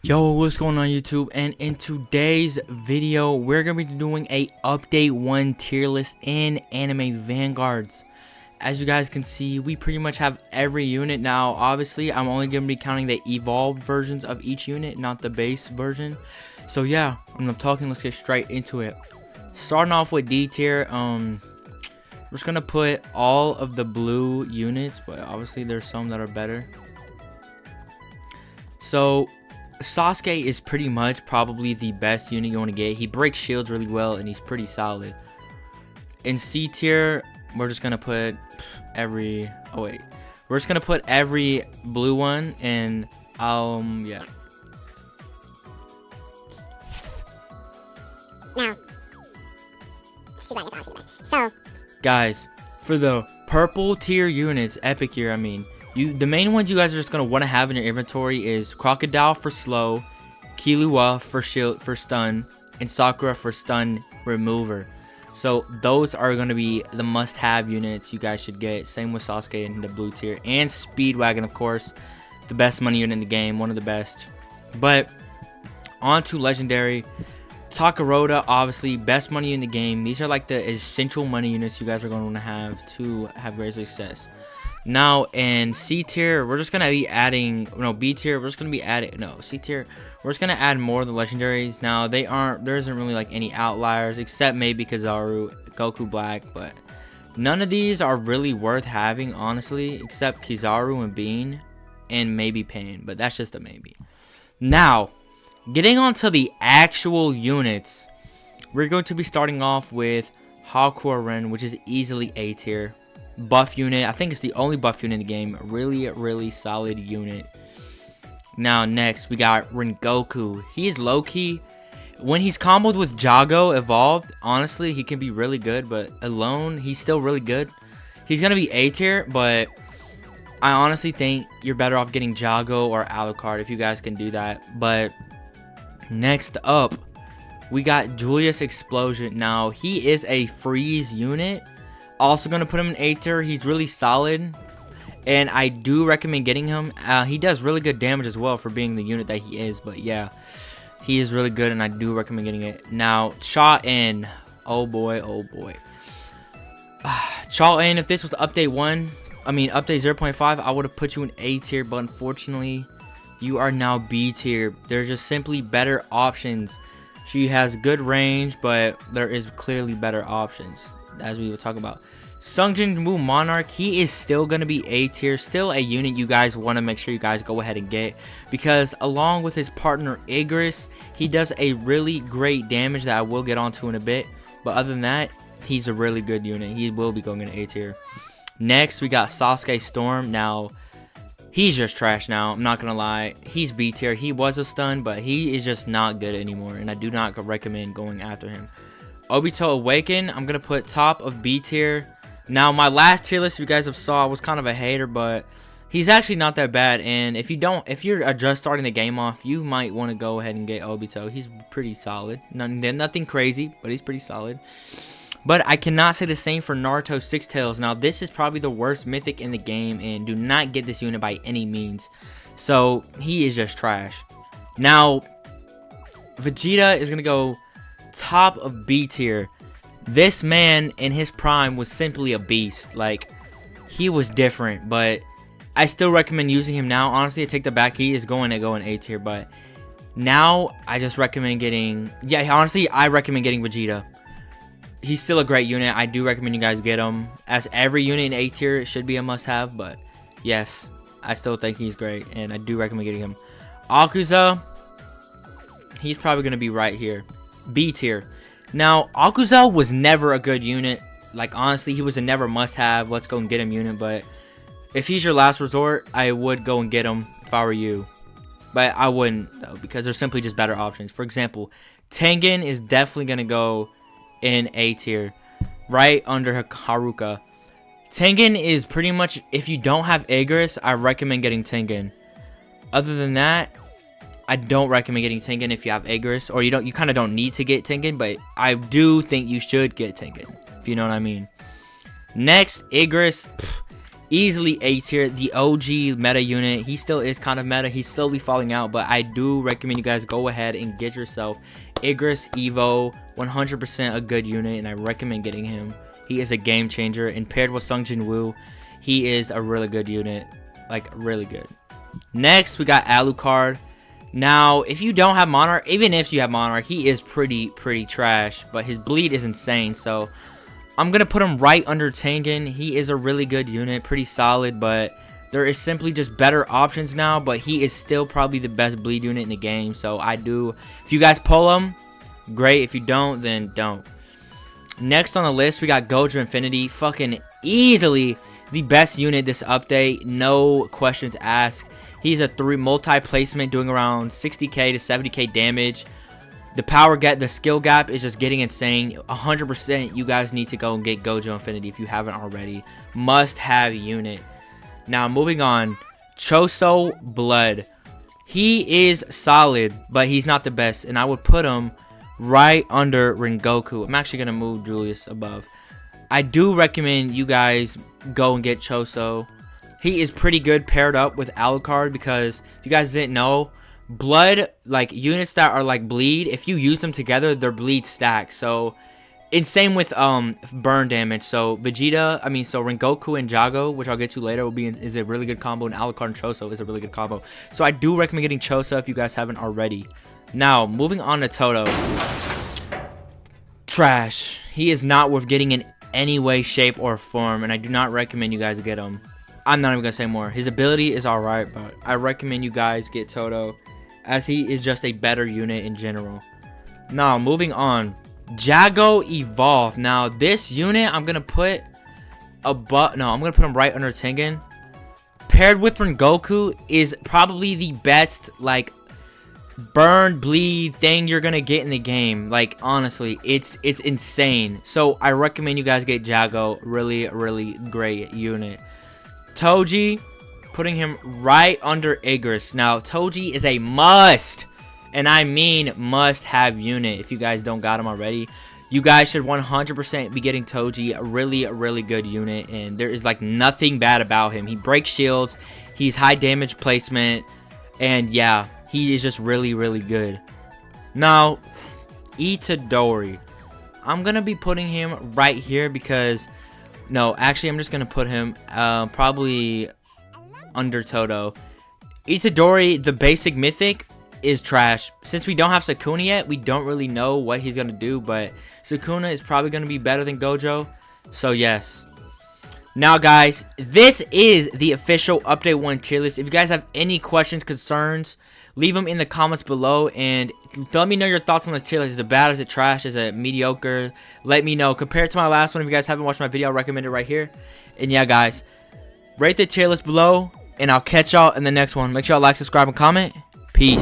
Yo, what's going on YouTube? And in today's video we're gonna be doing a update 1 tier list in anime Vanguards. As you guys can see, we pretty much have every unit now. Obviously I'm only gonna be counting the evolved versions of each unit, not the base version. So yeah, enough talking, let's get straight into it. Starting off with D tier, we're just gonna put all of the blue units, but obviously there's some that are better. So Sasuke is pretty much probably the best unit you want to get. He breaks shields really well and he's pretty solid. In C tier, we're just gonna put every we're just gonna put every blue one, and yeah. Now, so guys, for the purple tier units, epic tier, I mean, the main ones you guys are just gonna want to have in your inventory is Crocodile for slow, Killua for shield for stun, and Sakura for stun remover. So those are gonna be the must-have units you guys should get. Same with Sasuke in the blue tier, and Speedwagon, of course, the best money unit in the game, one of the best. But on to legendary. Takarota, obviously best money in the game. These are like the essential money units you guys are going to have great success. Now in C tier, we're just gonna be adding, B tier, we're just gonna be adding, C tier, we're just gonna add more of the legendaries. Now there isn't really like any outliers except maybe Kizaru, Goku Black, but none of these are really worth having, honestly, except Kizaru and Bean and maybe Pain, but that's just a maybe. Now, getting on to the actual units, we're going to be starting off with Hakuren, which is easily A tier. Buff unit, I think it's the only buff unit in the game. Really solid unit. Now next we got Rengoku. He is low-key, when he's comboed with Jago evolved, honestly he can be really good, but alone he's still really good. He's gonna be A tier, but I honestly think you're better off getting Jago or Alucard if you guys can do that. But next up we got Julius Explosion. Now he is a freeze unit. Also gonna put him in A tier. He's really solid, and I do recommend getting him. He does really good damage as well for being the unit that he is. But yeah, he is really good, and I do recommend getting it. Now Cha-In, oh boy. Cha-In, if this was update 0.5, I would have put you in A tier, but unfortunately you are now B tier. There's just simply better options. She has good range, but there is clearly better options, as we will talk about. Sungjin Woo Monarch, he is still going to be A tier, still a unit you guys want to make sure you guys go ahead and get, because along with his partner Igris, he does a really great damage that I will get onto in a bit. But other than that, he's a really good unit. He will be going in A tier. Next we got Sasuke Storm. Now he's just trash now, I'm not gonna lie. He's B tier. He was a stun, but he is just not good anymore, and I do not recommend going after him. Obito Awaken, I'm gonna put top of B tier. Now my last tier list you guys have saw was kind of a hater, but he's actually not that bad. And if you're just starting the game off, you might want to go ahead and get Obito. He's pretty solid. Nothing crazy, but he's pretty solid. But I cannot say the same for Naruto Six Tails. Now this is probably the worst mythic in the game, and do not get this unit by any means. So he is just trash. Now Vegeta is gonna go top of B tier. This man in his prime was simply a beast. Like, he was different, but I still recommend using him now. Honestly, I take the back, he is going to go in A tier, but now I just recommend getting, honestly I recommend getting Vegeta. He's still a great unit. I do recommend you guys get him, as every unit in A tier should be a must-have. But yes, I still think he's great, and I do recommend getting him. Akuza, he's probably going to be right here, B tier. Now Akuza was never a good unit. Like, honestly, he was a never must-have, let's go and get him unit. But if he's your last resort, I would go and get him if I were you. But I wouldn't, though, because there's simply just better options. For example, Tengen is definitely going to go in A tier, right under Haruka. Tengen is pretty much, if you don't have Igris, I recommend getting Tengen. Other than that, I don't recommend getting Tengen if you have Igris, or you kind of don't need to get Tengen, but I do think you should get Tengen, if you know what I mean. Next, Igris. Easily A tier. The OG meta unit. He still is kind of meta. He's slowly falling out, but I do recommend you guys go ahead and get yourself Igris Evo. 100% a good unit, and I recommend getting him. He is a game changer, and paired with Sung Jin Woo, he is a really good unit. Like, really good. Next, we got Alucard. Now, if you don't have Monarch, even if you have Monarch, he is pretty trash, but his bleed is insane, so I'm going to put him right under Tengen. He is a really good unit, pretty solid, but there is simply just better options now, but he is still probably the best bleed unit in the game, so if you guys pull him, great. If you don't, then don't. Next on the list, we got Gojo Infinity. Fucking easily the best unit this update, no questions asked. He's a 3 multi-placement doing around 60k to 70k damage. The skill gap is just getting insane. 100% you guys need to go and get Gojo Infinity if you haven't already. Must have unit. Now moving on, Choso Blood. He is solid, but he's not the best, and I would put him right under Rengoku. I'm actually gonna move Julius above. I do recommend you guys go and get Choso. He is pretty good paired up with Alucard, because if you guys didn't know, blood, like units that are like bleed, if you use them together, their bleed stacks. So insane with burn damage. So Rengoku and Jago, which I'll get to later, is a really good combo, and Alucard and Choso is a really good combo. So I do recommend getting Choso if you guys haven't already. Now moving on to Toto. Trash. He is not worth getting in any way, shape, or form, and I do not recommend you guys get him. I'm not even gonna say more. His ability is alright, but I recommend you guys get Toto, as he is just a better unit in general. Now moving on, Jago Evolve. Now this unit I'm gonna put I'm gonna put him right under Tengen. Paired with Rengoku is probably the best like burn bleed thing you're gonna get in the game. Like, honestly, it's insane. So I recommend you guys get Jago. Really great unit. Toji, putting him right under Igris. Now Toji is a must, and I mean must have unit. If you guys don't got him already, you guys should 100% be getting Toji. A really good unit, and there is like nothing bad about him. He breaks shields, he's high damage placement, and yeah, he is just really good. Now Itadori, I'm gonna be putting him right here because actually I'm just gonna put him probably under Toto. Itadori, the basic mythic, is trash. Since we don't have Sukuna yet, we don't really know what he's gonna do, but Sukuna is probably gonna be better than Gojo, so yes. Now guys, this is the official update 1 tier list. If you guys have any questions, concerns, leave them in the comments below, and let me know your thoughts on this tier list. Is it bad? Is it trash? Is it mediocre? Let me know. Compared to my last one, if you guys haven't watched my video, I'll recommend it right here. And yeah guys, rate the tier list below, and I'll catch y'all in the next one. Make sure y'all like, subscribe, and comment. Peace.